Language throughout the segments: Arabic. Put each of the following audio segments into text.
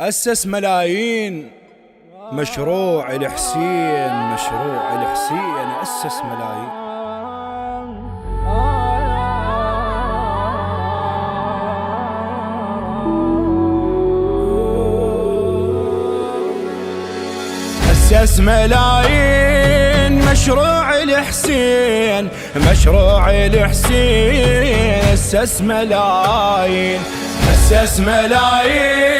أسس ملايين. مشروع الحسين، مشروع الحسين أسس ملايين. أسس ملايين مشروع الحسين، مشروع الحسين أسس ملايين، أسس ملايين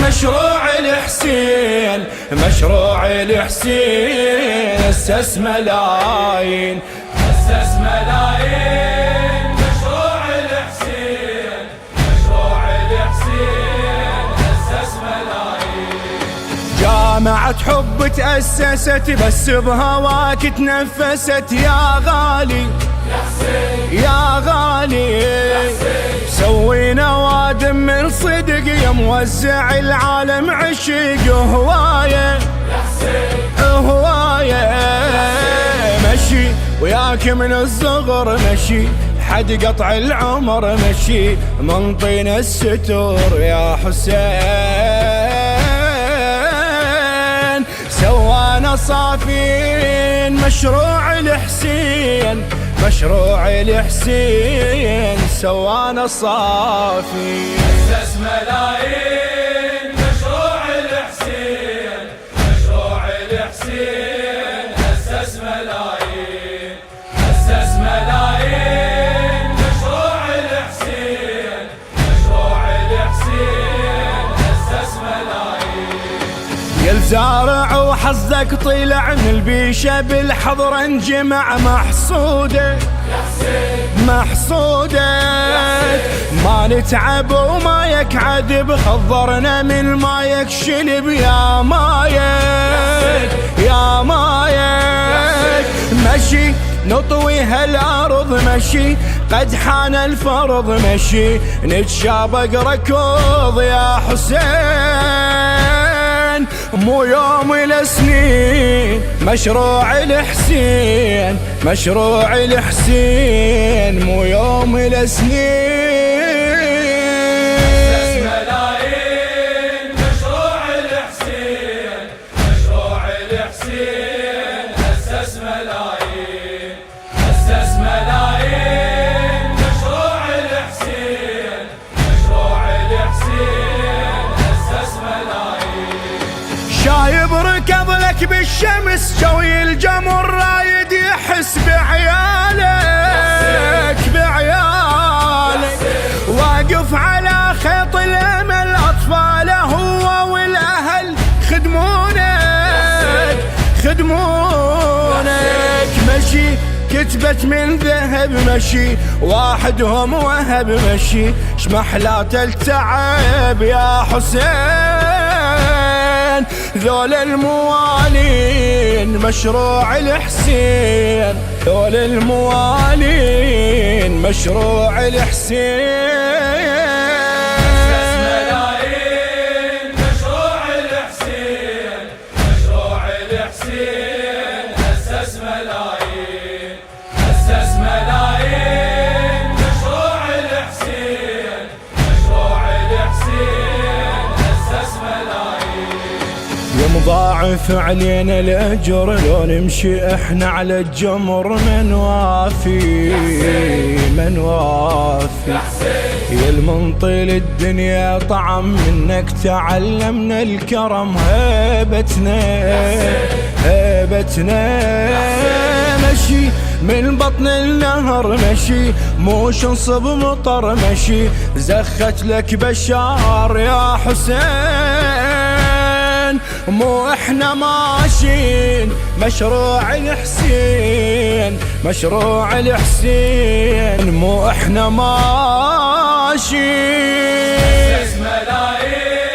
مشروع الحسين، مشروع الحسين أسس ملايين، أسس ملايين مشروع الحسين، مشروع الحسين أسس ملايين. جامعة حب تأسست بس بهواك تنفست يا غالي يا حسين، يا غالي يا حسين. سوي نوادم من صدق يا موزع العالم عشق هواية يا حسين، هواية. مشي وياك من الصغر مشي حد قطع العمر مشي من طين الستور يا حسين. سوانا صافين مشروع الحسين، مشروع الحسين سوانا صافي. أسس ملايين مشروع الحسين، مشروع الحسين أسس ملايين، أسس ملايين مشروع الحسين، مشروع الحسين أسس ملايين. يا الزارع وحظك طلع من البيشة بالحضر انجمع محصودة محصودة. ما نتعب وما يكعد بخضرنا من ما يكشلب يا مايك يا مايك. مشي نطوي هالارض مشي قد حان الفرض مشي نتشابق ركوض يا حسين. مو يوم لسنين مشروع الحسين، مشروع الحسين مو يوم لسنين. أسس ملايين مشروع الحسين، مشروع الحسين أسس ملايين، أسس ملايين مشروع الحسين، مشروع الحسين أسس ملايين. شايب ركض لك بالشمس شوي الجمر رايد يحس بعيالك بعيالك. واقف على خيط الامل اطفاله هو والاهل خدمونك خدمونك. مشي كتبت من ذهب مشي واحدهم وهب مشي شمحلات التعب يا حسين. ذول الموالين مشروع الحسين، ذول الموالين مشروع الحسين. أسس ملايين مشروع الحسين، مشروع الحسين أسس ملايين، أسس ملايين مشروع الحسين، مشروع الحسين أسس ملايين. يا مضاعف علينا الأجر لو نمشي احنا على الجمر من وافي من وافي. يا المنطي للدنيا طعم منك تعلمنا الكرم هيبتنا هيبتنا. مشي من بطن النهر مشي موش نصب مطر مشي زخت لك بشار يا حسين. مو احنا ماشيين مشروع الحسين، مشروع الحسين مو احنا ماشيين. أسس ملايين